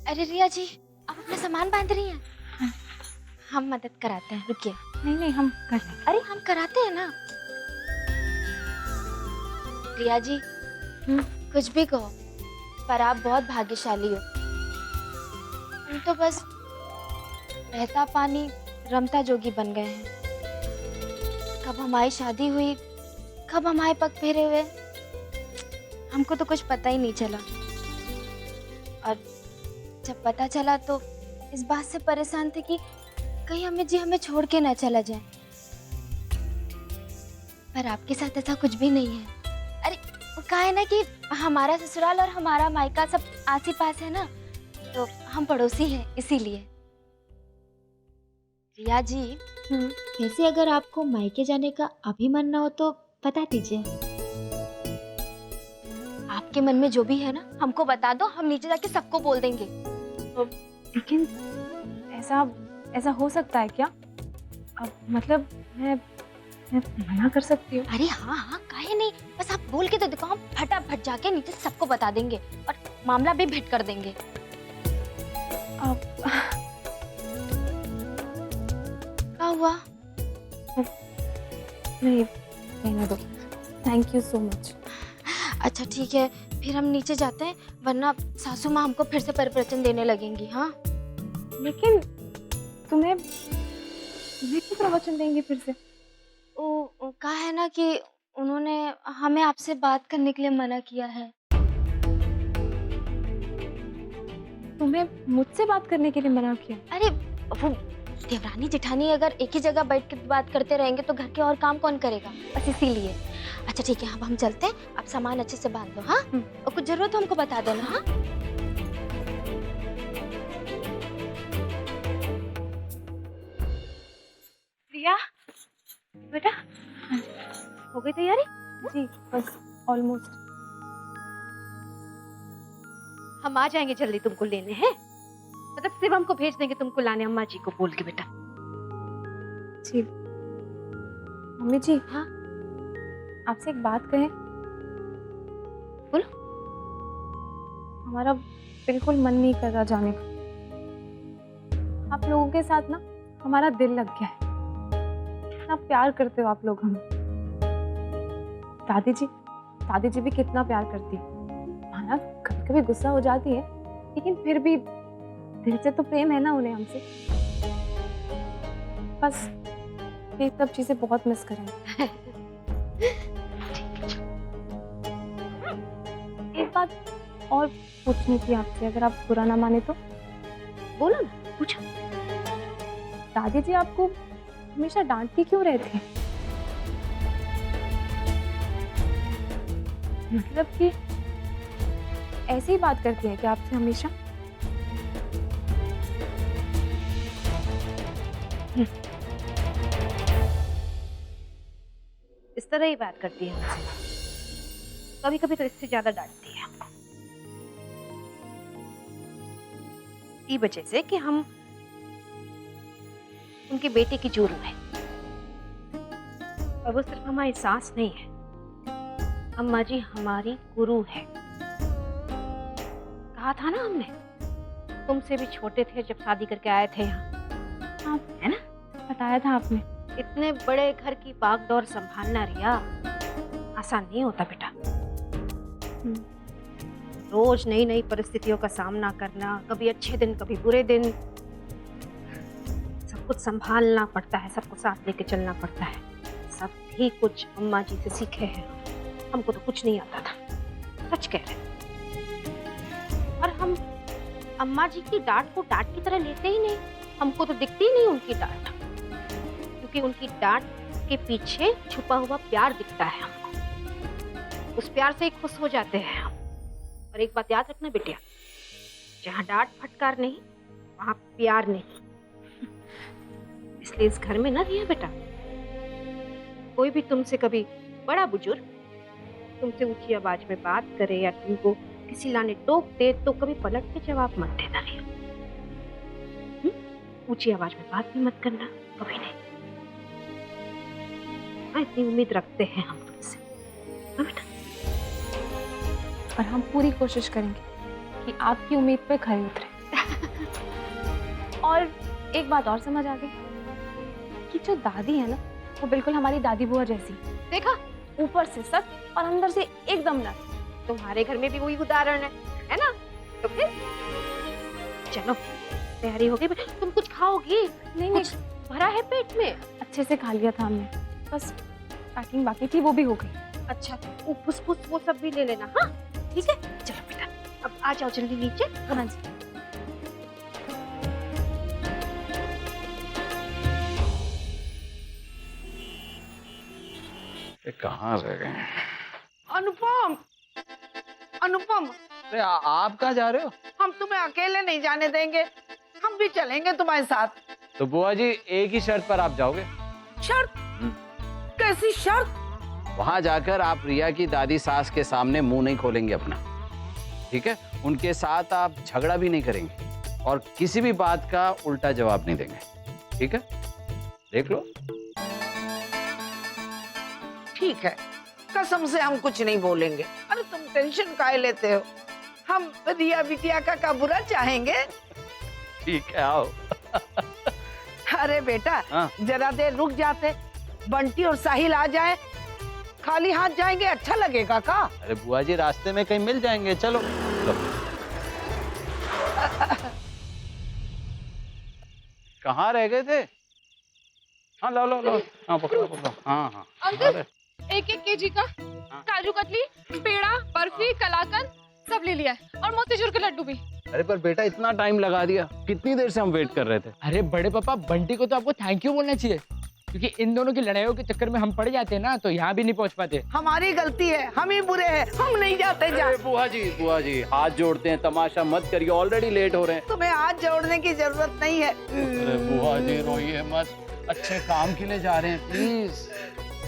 अरे रिया जी, आप अपना सामान बांध रही हैं? हाँ। हम मदद कराते हैं, रुकिए। नहीं नहीं, हम कर लेंगे। अरे हम कराते हैं ना। रिया जी, कुछ भी कहो, पर आप बहुत भाग्यशाली हो। हम तो बस बहता पानी रमता जोगी बन गए हैं। कब हमारी शादी हुई, कब हमारे पग फेरे हुए, हमको तो कुछ पता ही नहीं चला। और जब पता चला तो इस बात से परेशान थे कि कहीं अम्मी जी हमें छोड़ के ना चला जाए। पर आपके साथ ऐसा कुछ भी नहीं है। अरे कहा है ना कि हमारा ससुराल और हमारा मायका सब आस ही पास है ना, तो हम पड़ोसी हैं इसीलिए। रिया जी, वैसे अगर आपको मायके जाने का अभी मन ना हो तो बता दीजिए। आपके मन में जो भी है ना, हमको बता दो, हम नीचे जाके सबको बोल देंगे। लेकिन ऐसा ऐसा हो सकता है क्या? अब मतलब मैं मना कर सकती हूँ? अरे हाँ हाँ, काहे नहीं, बस आप बोल के तो देखो, हम फटाफट जाके नीचे सबको बता देंगे और मामला भी भेंट कर देंगे। अब क्या हुआ? नहीं, रहने दो। Thank you so much. अच्छा ठीक है, फिर हम नीचे जाते हैं, वरना सासू माँ हमको फिर से प्रवचन देने लगेंगी। हाँ लेकिन तुम्हें क्यों प्रवचन देंगे फिर से? वो कहा है ना कि उन्होंने हमें आपसे बात करने के लिए मना किया है। तुम्हें मुझसे बात करने के लिए मना किया? अरे वो देवरानी जेठानी अगर एक ही जगह बैठ के बात करते रहेंगे तो घर के और काम कौन करेगा, बस इसीलिए। अच्छा ठीक है, अब हम चलते हैं, आप सामान अच्छे से बांध लो। हाँ, और कुछ जरूरत हो हमको बता देना। हाँ प्रिया बेटा, हो गई तैयारी? जी बस ऑलमोस्ट। हम आ जाएंगे जल्दी तुमको लेने, हैं? मतलब सिर्फ हमको भेज देंगे तुमको लाने, अम्मा जी को बोल के बेटा। जी मम्मी जी, हाँ आपसे एक बात कहें? बोलो। हमारा बिल्कुल मन नहीं कर रहा जाने का। आप लोगों के साथ ना हमारा दिल लग गया है। कितना प्यार करते हो आप लोग हमें। दादी जी भी कितना प्यार करती है। माना कभी कभी गुस्सा हो जाती है, लेकिन फिर भी दिल से तो प्रेम है ना उन्हें हमसे। बस ये सब चीजें बहुत मिस करेंगे। एक बात और पूछनी थी आपसे, अगर आप बुरा ना माने तो। बोलो ना, पूछो। दादी जी आपको हमेशा डांटती क्यों रहती है? मतलब कि ऐसे ही बात करती है कि आपसे हमेशा? इस तरह ही बात करती है हमसे, कभी कभी तो इससे ज्यादा डांटती है हमको। इसी वजह से कि हम उनके बेटे की जोरू है, और वो सिर्फ हमारी सास नहीं है, अम्मा जी हमारी गुरु है। कहा था ना हमने, तुमसे भी छोटे थे जब शादी करके आए थे यहाँ, हाँ है ना? बताया था आपने। इतने बड़े घर की भागदौड़ संभालना रिया आसान नहीं होता बेटा। रोज नई नई परिस्थितियों का सामना करना, कभी अच्छे दिन कभी बुरे दिन, सब कुछ संभालना पड़ता है, सबको साथ लेके चलना पड़ता है। सब ही कुछ अम्मा जी से सीखे हैं, हमको तो कुछ नहीं आता था, सच कह रहे। और हम अम्मा जी की डांट को डांट की तरह लेते ही नहीं, हमको तो दिखती ही नहीं उनकी डांट, क्योंकि उनकी डांट के पीछे छुपा हुआ प्यार दिखता है हमको। उस प्यार से ही खुश हो जाते हैं हम। और एक बात याद रखना बेटिया, जहाँ डांट फटकार नहीं वहाँ प्यार नहीं। इसलिए इस घर में ना रिया बेटा, कोई भी तुमसे कभी बड़ा बुजुर्ग तुमसे ऊंची आवाज में बात करे या तुमको किसी लाने टोक दे तो कभी पलट के जवाब मत देना रिया। ऊंची आवाज में बात भी मत करना, कभी नहीं। इतनी उम्मीद रखते हैं हम तुमसे, हाँ बेटा? और हम पूरी कोशिश करेंगे कि आपकी उम्मीद पे खरे उतरे। और एक बात और समझ आ गई कि जो दादी है ना, वो बिल्कुल हमारी दादी बुआ जैसी। देखा, ऊपर से सख्त और अंदर से एकदम नरम। तुम्हारे घर में भी वही उदाहरण है ना? तो फिर चलो, तैयारी हो गई। तुम कुछ खाओगी? नहीं कुछ भरा है पेट में? अच्छे से खा लिया था हमने, बस पैकिंग बाकी थी, वो भी हो गई। अच्छा, वो फुसफुस वो सब भी ले लेना। हाँ ठीक है, चलो बेटा अब आ जाओ जल्दी नीचे। हाँ जी। ये कहाँ रह गए? अनुपम, अनुपम, अरे आप कहाँ जा रहे हो? हम तुम्हें अकेले नहीं जाने देंगे, हम भी चलेंगे तुम्हारे साथ। तो बुआ जी, एक ही शर्त पर आप जाओगे। शर्त? कैसी शर्त? वहां जाकर आप रिया की दादी सास के सामने मुंह नहीं खोलेंगे अपना, ठीक है? उनके साथ आप झगड़ा भी नहीं करेंगे और किसी भी बात का उल्टा जवाब नहीं देंगे, ठीक है? देख लो। ठीक है, कसम से हम कुछ नहीं बोलेंगे। अरे तुम टेंशन काहे लेते हो? हम रिया बिटिया का बुरा चाहेंगे? ठीक है, आओ। अरे बेटा, हाँ। जरा देर रुक जाते, बंटी और साहिल आ जाए, खाली हाथ जाएंगे अच्छा लगेगा का? अरे बुआ जी, रास्ते में कहीं मिल जाएंगे, चलो। लो। कहाँ रह गए थे? हाँ, लो लो लो, हाँ पकड़ो पकड़ो, हाँ हाँ। अंकल, 1-1 केजी का काजू कतली, पेड़ा, बर्फी, कलाकंद सब ले लिया है और मोतीचूर के लड्डू भी। अरे पर बेटा, इतना टाइम लगा दिया, कितनी देर से हम वेट कर रहे थे। अरे बड़े पापा, बंटी को तो आपको थैंक यू बोलना चाहिए, क्योंकि इन दोनों की लड़ाइयों के चक्कर में हम पड़ जाते हैं ना, तो यहाँ भी नहीं पहुँच पाते। हमारी गलती है, हम ही बुरे हैं, हम नहीं जाते जा। अरे बुआ जी हाथ जोड़ते हैं, तमाशा मत करिए, ऑलरेडी लेट हो रहे हैं। तुम्हें हाथ जोड़ने की जरूरत नहीं है। अरे बुआ जी, रोइए मत, अच्छे काम के लिए जा रहे हैं, प्लीज।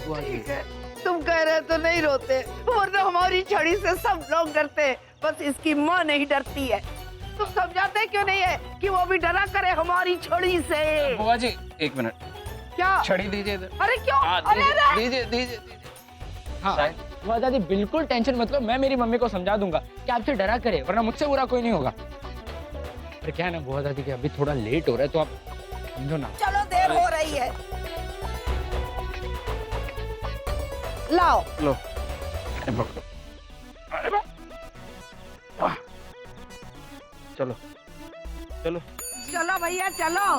बुआ जी, ठीक है, तुम कह रहे तो नहीं रोते, वरना हमारी छड़ी से सब लोग डरते हैं, बस इसकी माँ नहीं डरती है। तुम समझाते क्यों नहीं है कि वो भी डरा करे हमारी छड़ी से? बुआ जी, एक मिनट, क्या? छड़ी दीजिए इधर। अरे क्यों? हाँ, अरे अरे! दीजिए दीजिए। हाँ बुआ दादी, बिल्कुल टेंशन मत लो, मैं मेरी मम्मी को समझा दूंगा कि आपसे डरा करे, वरना मुझसे बुरा कोई नहीं होगा। अरे क्या है ना बुआ दादी, कि अभी थोड़ा लेट हो रहा है, तो आप समझो ना। चलो, देर हो रही है, लाओ। लो, अरे पकड़ो। अरे वाह। चलो चलो चलो भैया चलो।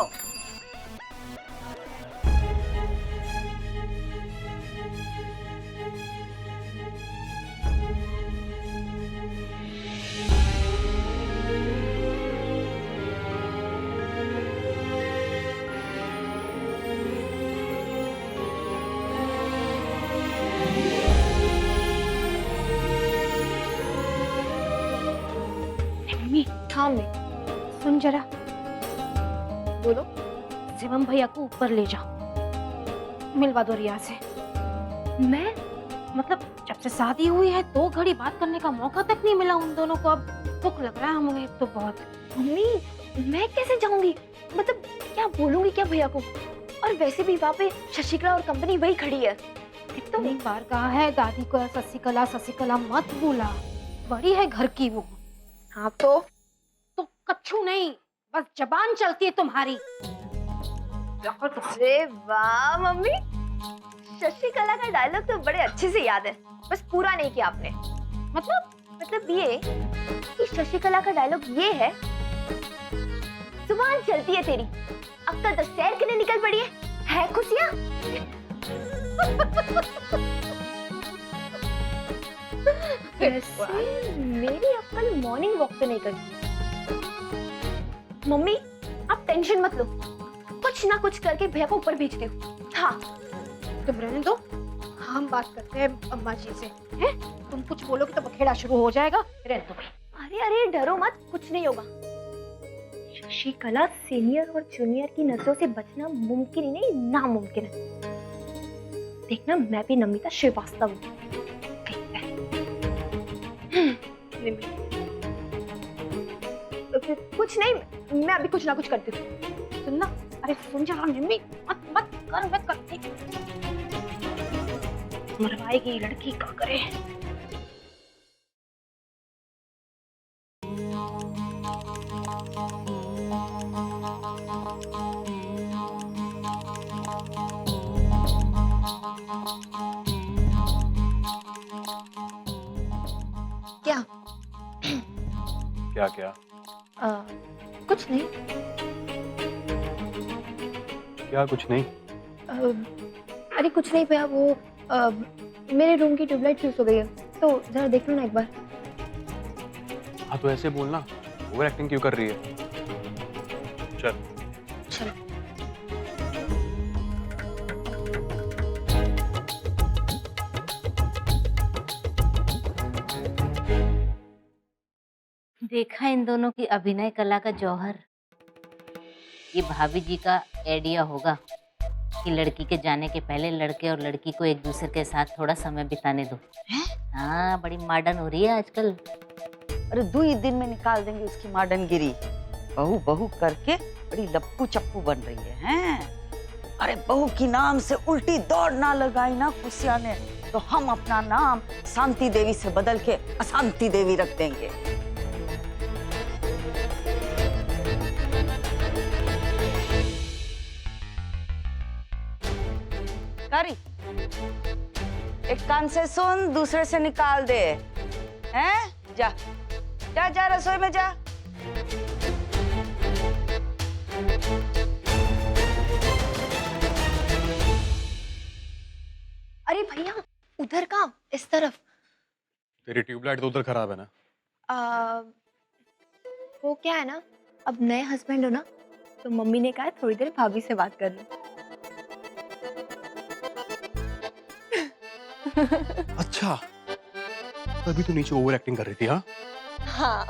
मम्मी, हाँ मैं सुन जरा, बोलो। शिवम भैया को ऊपर ले जाओ, मिलवा दो रिया से। मैं मतलब जब से शादी हुई है 2 घड़ी बात करने का मौका तक नहीं मिला उन दोनों को, अब दुख लग रहा है हमें तो बहुत। मम्मी, मैं कैसे जाऊंगी? मतलब क्या बोलूंगी क्या भैया को? और वैसे भी वहाँ पे शशिकला और कंपनी वही खड़ी है। तो एक बार कहा है दादी को शशिकला शशिकला मत बोला, बड़ी है घर की वो। हाँ तो कच्छू नहीं, बस जबान चलती है तुम्हारी। अरे वाह मम्मी, शशिकला का डायलॉग तो बड़े अच्छे से याद है, बस पूरा नहीं किया आपने। मतलब ये कि शशिकला का डायलॉग ये है, जुबान चलती है तेरी, अक्कल तो सैर के लिए निकल पड़ी है खुशियाँ? वैसे मेरी अक्कल मॉर्निंग वॉक पे नहीं करती। मम्मी, आप टेंशन मत लो, कुछ ना कुछ करके भैया को ऊपर भेजती हूँ। हाँ, तुम रहने दो, हम बात करते हैं अम्मा जी से। हैं? तुम कुछ बोलोगे तो बखेड़ा शुरू हो जाएगा, रहने दो। अरे अरे डरो मत, कुछ नहीं होगा। शशिकला सीनियर और जूनियर की नजरों से बचना मुमकिन ही नहीं, नामुमकिन है। देखना, मैं भी नमिता श्रीवास्तव हूँ। कुछ नहीं, मैं अभी कुछ ना कुछ करती हूँ। सुनना, अरे सुन जा मम्मी, मत मत कर, मत कर। मरवाएगी लड़की, क्या करे? क्या? क्या क्या? कुछ नहीं। क्या कुछ नहीं? अरे कुछ नहीं भैया, वो मेरे रूम की ट्यूबलाइट फ्यूज हो गई है, तो जरा देख लो ना एक बार। हाँ तो ऐसे बोलना, ओवर एक्टिंग क्यों कर रही है? चल। चलो। देखा इन दोनों की अभिनय कला का जौहर। ये भाभी जी का आइडिया होगा कि लड़की के जाने के पहले लड़के और लड़की को एक दूसरे के साथ थोड़ा समय बिताने दो। हाँ, बड़ी मॉडर्न हो रही है आजकल। अरे 2 ही दिन में निकाल देंगे उसकी मॉडर्नगिरी। बहू बहू करके बड़ी लप्पू चप्पू बन रही है, हैं? अरे बहू की नाम से उल्टी दौड़ ना लगाई ना खुशिया ने, तो हम अपना नाम शांति देवी से बदल के अशांति देवी रख देंगे। करी, एक कान से सुन, दूसरे से निकाल दे, हैं? जा जा जा रसोई में जा। अरे भैया, उधर का, इस तरफ। तेरी ट्यूबलाइट तो उधर खराब है ना? वो क्या है ना, अब नए हस्बैंड हो ना, तो मम्मी ने कहा है थोड़ी देर भाभी से बात कर लो। अच्छा, तभी तो नीचे ओवर एक्टिंग कर रही थी। हाँ हाँ।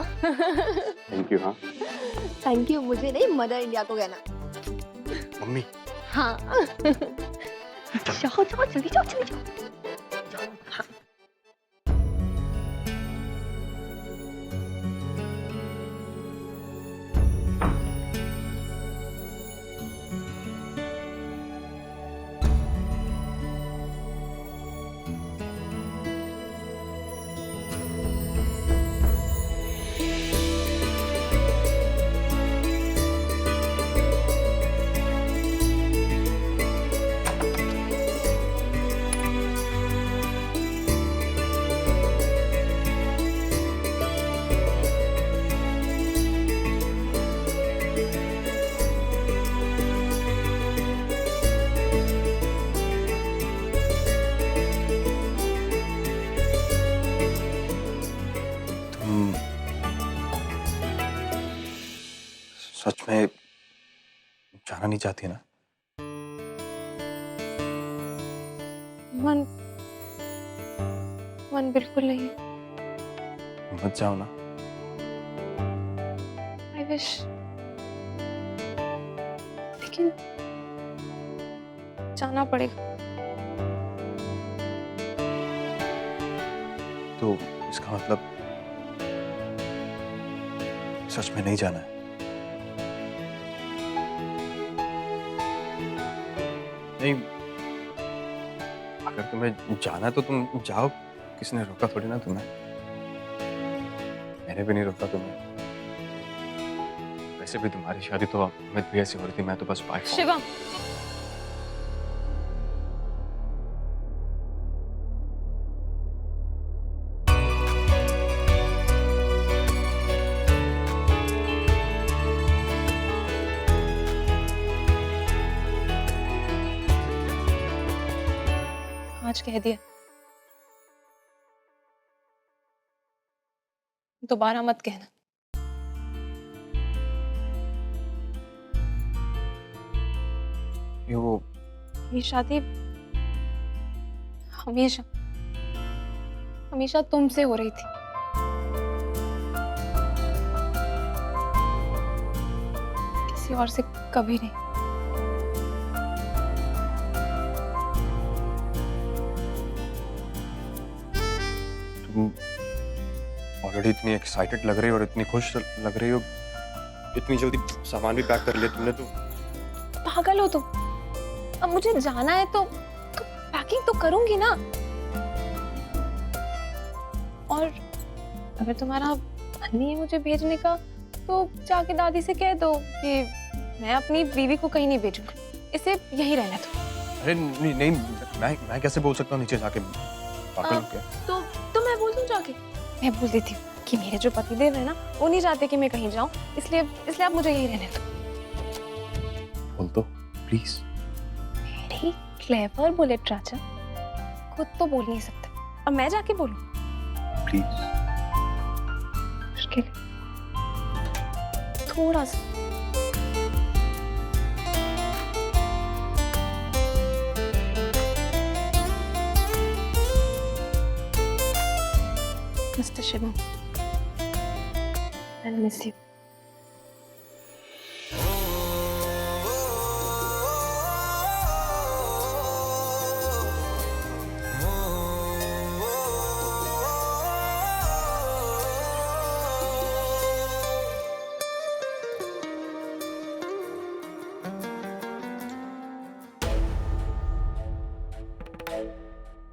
Thank you. हाँ थैंक यू मुझे नहीं, मदर इंडिया को कहना। मम्मी। हाँ। जाओ जाओ, जल्दी जाओ, जल्दी जाओ। सच में जाना नहीं चाहती ना? मन बिल्कुल नहीं। मत जाओ ना। आई विश, लेकिन जाना पड़ेगा। तो इसका मतलब सच में नहीं जाना है? नहीं, अगर तुम्हें जाना है तो तुम जाओ, किसने रोका थोड़ी ना तुम्हें। मैंने भी नहीं रोका तुम्हें। वैसे भी तुम्हारी शादी तो अमित भैया से हो रही थी, मैं तो बस बाय। शिवम, आज कह दिया, दोबारा मत कहना। ये शादी हमेशा हमेशा तुमसे हो रही थी। किसी और से कभी नहीं। तुम ऑलरेडी इतनी एक्साइटेड लग रही हो और इतनी खुश लग रही हो, इतनी जल्दी सामान भी पैक कर लिया तुमने तो। पागल हो तुम? अब मुझे जाना है तो पैकिंग तो करूंगी ना। और अगर तुम्हारा मन नहीं है मुझे भेजने का, तो जाके दादी से कह दो कि मैं अपनी बीवी को कहीं नहीं भेजूंगी, इसे यही रहने दो। अरे नहीं नहीं, मैं कैसे बोल सकता हूँ नीचे जाके? पागल हो क्या? तो मैं बोल दूं जाके? मैं बोल देती हूँ कि मेरे जो पतिदेव है ना, वो नहीं चाहते कि मैं कहीं जाऊं, इसलिए आप मुझे यही रहने दो। बोल दो प्लीज। वेरी क्लेवर बुलेट राजा, खुद तो बोल नहीं सकते और मैं जाके बोलूं? प्लीज। मुश्किल थोड़ा सा। Mr. Shivam, I'll miss you.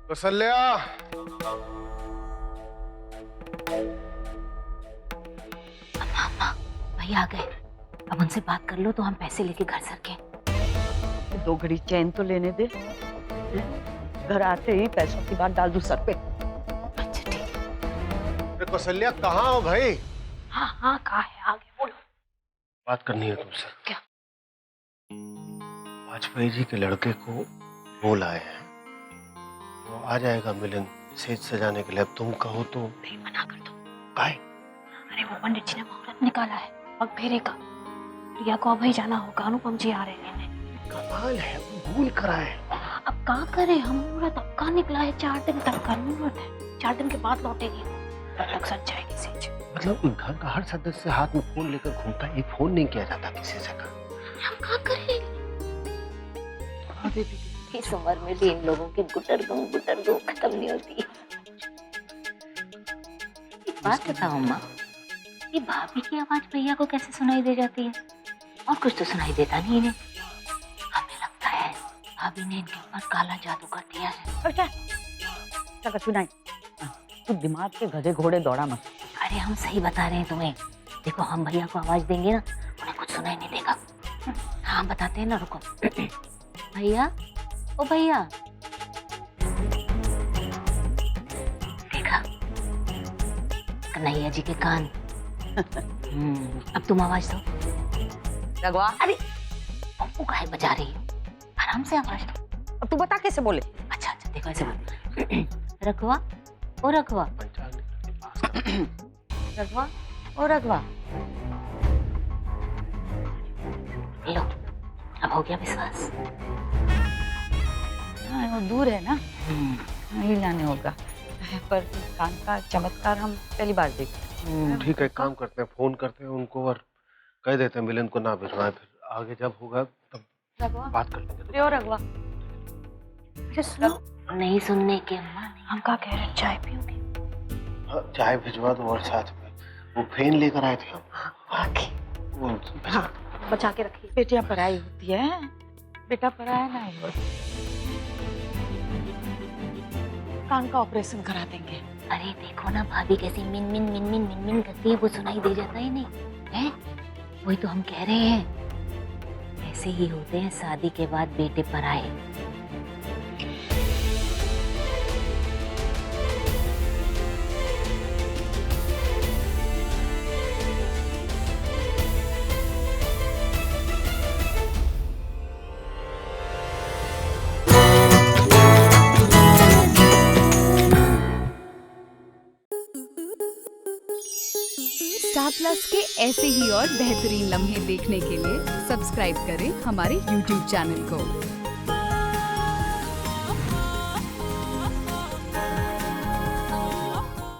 Kausalya, भाई आ गए। अब उनसे बात कर लो तो हम पैसे लेके घर सके। 2 घड़ी चैन तो लेने दे। घर आते ही पैसों की बात डाल दूं सर पे। अच्छा ठीक। कौसल्या कहाँ हो भाई? हाँ कहाँ है, आगे बोलो। बात करनी है तुमसे। क्या? वाजपेयी जी के लड़के को बोल आए हैं, वो आ जाएगा मिलन सेज सजाने के लिए। अब तुम कहो तो नहीं, मना कर दो। काय? अरे वो पंडित जी ने मुहूर्त निकाला है पग फेरे का। रिया को अब ही जाना होगा, अनुपम जी आ रहे हैं। कमाल है, वो भूल कर आए। अब क्या करें, हम मुहूर्त अब कहाँ निकला है? 4 दिन तक का मुहूर्त है, 4 दिन के बाद लौटेगी, तब तक सज जाएगी सेज। मतलब घर का हर सदस्य हाथ में फोन लेकर घूमता है, एक फोन नहीं किया जाता किसी से का। हम क्या करें? इस उम्र में भी इन लोगों की गुटर गुम खत्म नहीं होती। एक बात बताओ अम्मा, ये भाभी की आवाज भैया को कैसे सुनाई दे जाती है? और कुछ तो सुनाई देता नहीं इन्हें। हमें लगता है भाभी ने इनके ऊपर काला जादू कर दिया है। और क्या? चलो सुनाई। तू दिमाग के गधे घोड़े दौड़ा मत। अरे हम सही बता रहे हैं तुम्हें। देखो हम भैया को आवाज देंगे ना, उन्हें कुछ सुनाई नहीं देगा। हाँ बताते हैं ना, रुको। भैया, ओ भैया, देखा कन्हैया जी के कान। अब तुम आवाज दो। रघुआ, अरे पप्पू काहे बजा रही हो? आराम से आवाज दो। अब तू बता कैसे बोले? अच्छा देखो ऐसे बोल। रघुआ, ओ रघुआ। रघुआ, ओ रघुआ। लो, अब हो गया विश्वास। हाँ, वो दूर है ना, नहीं लाने होगा, पर कान का चमत्कार हम पहली बार देखते। ठीक है, काम करते हैं, फोन करते हैं उनको और कह देते हैं मिलन को ना भिजवाएं, फिर आगे जब होगा तब बात कर लेंगे। ओ रघुआ, नहीं सुनने के अम्मा, हम क्या कह रहे हैं? चाय पियोगे? हाँ, चाय भिजवा दो और साथ में वो फेन लेकर आए थे हम। वो हाँ, बचा के रखिए। बेटियां पराई होती है, बेटा पराया ना हो। कान का ऑपरेशन करा देंगे। अरे देखो ना भाभी कैसी मिन मिन मिन मिन मिन मिन करती है, वो सुनाई दे जाता ही नहीं है। वही तो हम कह रहे हैं, ऐसे ही होते हैं शादी के बाद बेटे पराए। स्टार प्लस के ऐसे ही और बेहतरीन लम्हे देखने के लिए सब्सक्राइब करें हमारे YouTube चैनल को।